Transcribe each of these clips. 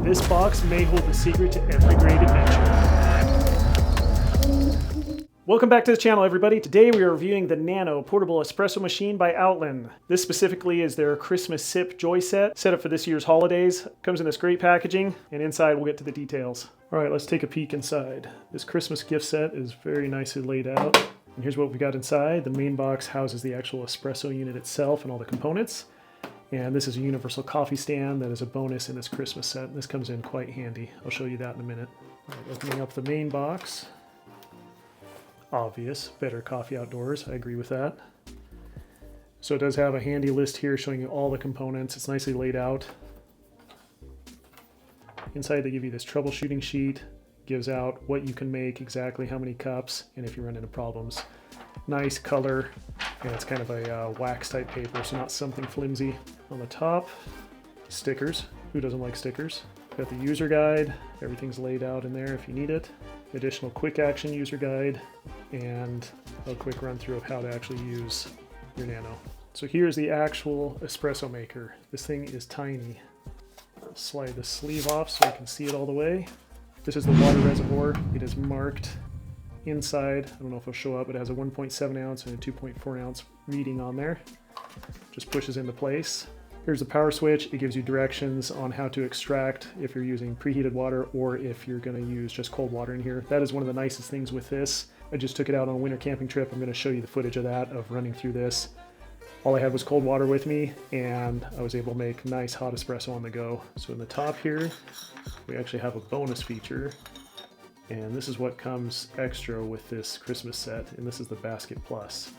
This box may hold the secret to every great adventure. Welcome back to the channel, everybody. Today we are reviewing the Nano portable espresso machine by Outin. This specifically is their Christmas Sip Joy set up for this year's holidays. Comes in this great packaging, and inside we'll get to the details. All right, let's take a peek inside. This Christmas gift set is very nicely laid out. And here's what we got inside. The main box houses the actual espresso unit itself and all the components. And this is a universal coffee stand that is a bonus in this Christmas set. This comes in quite handy. I'll show you that in a minute. All right, opening up the main box. Obvious, better coffee outdoors. I agree with that. So it does have a handy list here showing you all the components. It's nicely laid out. Inside they give you this troubleshooting sheet. Gives out what you can make, exactly how many cups, and if you run into problems. Nice color, and it's kind of a wax type paper, so not something flimsy. On the top, stickers. Who doesn't like stickers? Got the user guide. Everything's laid out in there if you need it. Additional quick action user guide, and a quick run through of how to actually use your Nano. So here's the actual espresso maker. This thing is tiny. I'll slide the sleeve off so you can see it all the way. This is the water reservoir. It is marked inside. I don't know if it'll show up. It has a 1.7 ounce and a 2.4 ounce reading on there. Just pushes into place. Here's the power switch. It gives you directions on how to extract if you're using preheated water or if you're going to use just cold water in here. That is one of the nicest things with this. I just took it out on a winter camping trip. I'm going to show you the footage of that, of running through this. All I had was cold water with me, and I was able to make nice hot espresso on the go. So in the top here, we actually have a bonus feature, and this is what comes extra with this Christmas set, and this is the Basket Plus.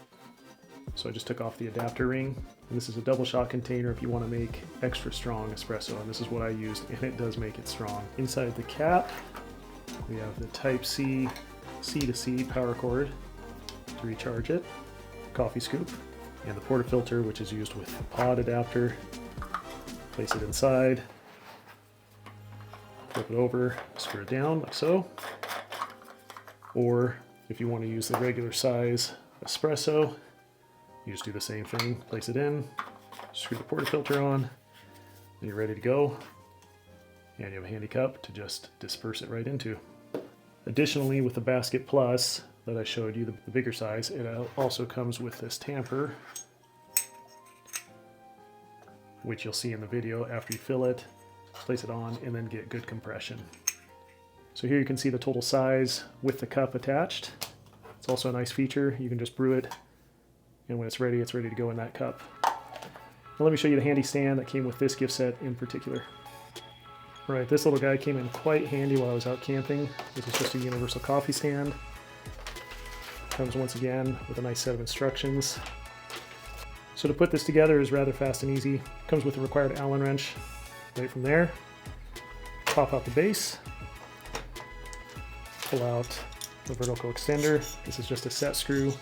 So I just took off the adapter ring, and this is a double shot container if you want to make extra strong espresso, and this is what I used, and it does make it strong. Inside the cap, we have the Type-C C-to-C power cord to recharge it, coffee scoop, and the portafilter, which is used with the pod adapter. Place it inside, flip it over, screw it down like so. Or if you want to use the regular size espresso, you just do the same thing. Place it in, screw the portafilter on, and you're ready to go. And you have a handy cup to just disperse it right into. Additionally, with the Basket Plus that I showed you, the bigger size, it also comes with this tamper, which you'll see in the video after you fill it. Place it on and then get good compression. So here you can see the total size with the cup attached. It's also a nice feature. You can just brew it, and when it's ready to go in that cup. Now let me show you the handy stand that came with this gift set in particular. All right, this little guy came in quite handy while I was out camping. This is just a universal coffee stand. Comes once again with a nice set of instructions. So to put this together is rather fast and easy. Comes with a required Allen wrench. Right from there, pop out the base, pull out the vertical extender. This is just a set screw.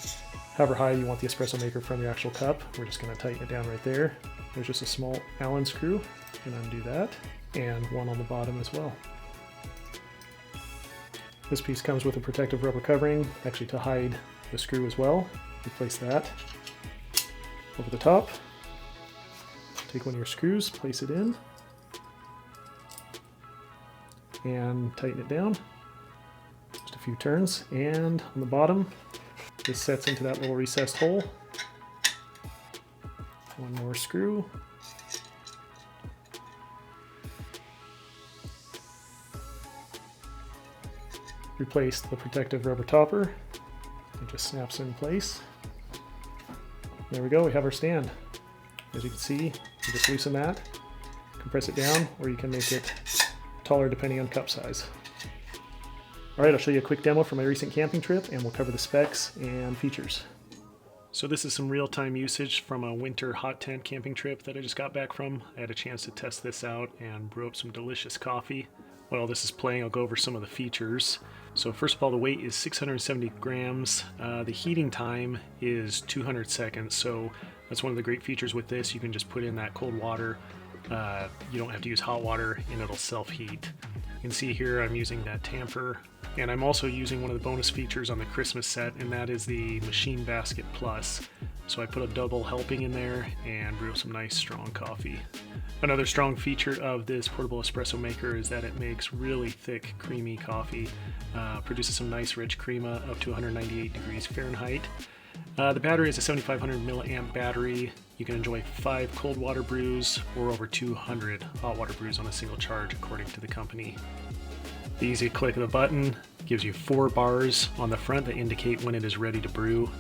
However high you want the espresso maker from your actual cup. We're just going to tighten it down right there. There's just a small Allen screw, and undo that, and one on the bottom as well. This piece comes with a protective rubber covering, actually to hide the screw as well. You place that over the top. Take one of your screws, place it in, and tighten it down. Just a few turns, and on the bottom, this sets into that little recessed hole. One more screw. Replace the protective rubber topper. It just snaps in place. There we go, we have our stand. As you can see, you just loosen that, compress it down, or you can make it taller depending on cup size. All right, I'll show you a quick demo from my recent camping trip, and we'll cover the specs and features. So this is some real-time usage from a winter hot tent camping trip that I just got back from. I had a chance to test this out and brew up some delicious coffee. While this is playing, I'll go over some of the features. So first of all, the weight is 670 grams. The heating time is 200 seconds. So that's one of the great features with this. You can just put in that cold water. You don't have to use hot water, and it'll self-heat. You can see here I'm using that tamper, and I'm also using one of the bonus features on the Christmas set, and that is the Machine Basket Plus. so I put a double helping in there and brew some nice strong coffee. Another strong feature of this portable espresso maker is that it makes really thick, creamy coffee, produces some nice rich crema up to 198 degrees Fahrenheit. The battery is a 7500 milliamp battery. You can enjoy 5 cold water brews or over 200 hot water brews on a single charge, according to the company. The easy click of the button gives you 4 bars on the front that indicate when it is ready to brew.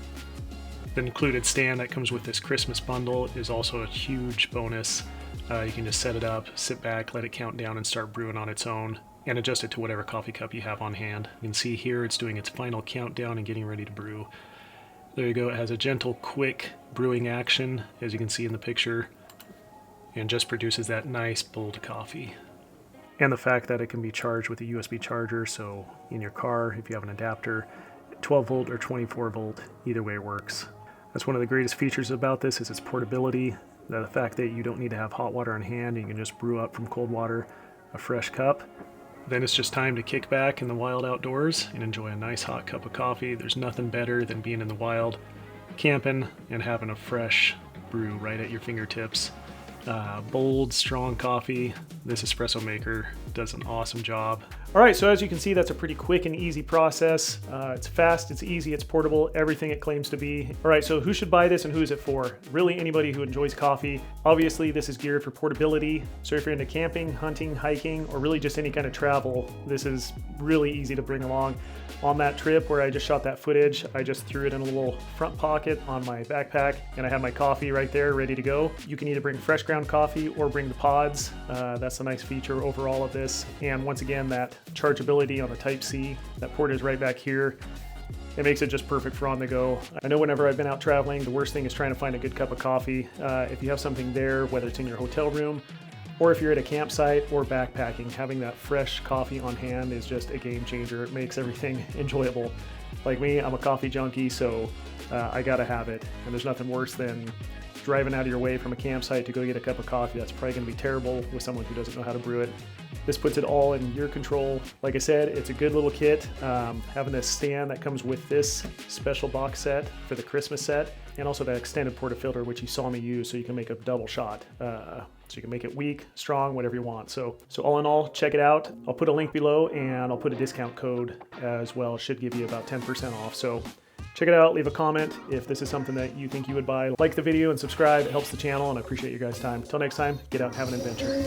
The included stand that comes with this Christmas bundle is also a huge bonus. You can just set it up, sit back, let it count down and start brewing on its own, and adjust it to whatever coffee cup you have on hand. You can see here it's doing its final countdown and getting ready to brew. There you go, it has a gentle, quick brewing action, as you can see in the picture, and just produces that nice, bold coffee. And the fact that it can be charged with a USB charger, so in your car, if you have an adapter, 12 volt or 24 volt, either way works. That's one of the greatest features about this is its portability. The fact that you don't need to have hot water on hand, you can just brew up from cold water a fresh cup. Then it's just time to kick back in the wild outdoors and enjoy a nice hot cup of coffee. There's nothing better than being in the wild, camping, and having a fresh brew right at your fingertips. Bold, strong coffee. This espresso maker does an awesome job. All right, so as you can see, that's a pretty quick and easy process. It's fast, it's easy, it's portable, everything it claims to be. All right, so who should buy this and who is it for? Really anybody who enjoys coffee. Obviously, this is geared for portability. So if you're into camping, hunting, hiking, or really just any kind of travel, this is really easy to bring along. On that trip where I just shot that footage, I just threw it in a little front pocket on my backpack, and I have my coffee right there ready to go. You can either bring fresh ground coffee or bring the pods. That's a nice feature overall of this. And once again, that chargeability on the Type-C, that port is right back here. It makes it just perfect for on the go. I know whenever I've been out traveling, the worst thing is trying to find a good cup of coffee. If you have something there, whether it's in your hotel room, or if you're at a campsite or backpacking, having that fresh coffee on hand is just a game changer. It makes everything enjoyable. Like me, I'm a coffee junkie, so I gotta have it. And there's nothing worse than driving out of your way from a campsite to go get a cup of coffee. That's probably gonna be terrible with someone who doesn't know how to brew it. This puts it all in your control. Like I said, it's a good little kit. Having this stand that comes with this special box set for the Christmas set, and also that extended portafilter, which you saw me use, so you can make a double shot. So you can make it weak, strong, whatever you want. So all in all, check it out. I'll put a link below and I'll put a discount code as well. It should give you about 10% off. So check it out, leave a comment if this is something that you think you would buy. Like the video and subscribe, it helps the channel, and I appreciate your guys' time. Until next time, get out and have an adventure.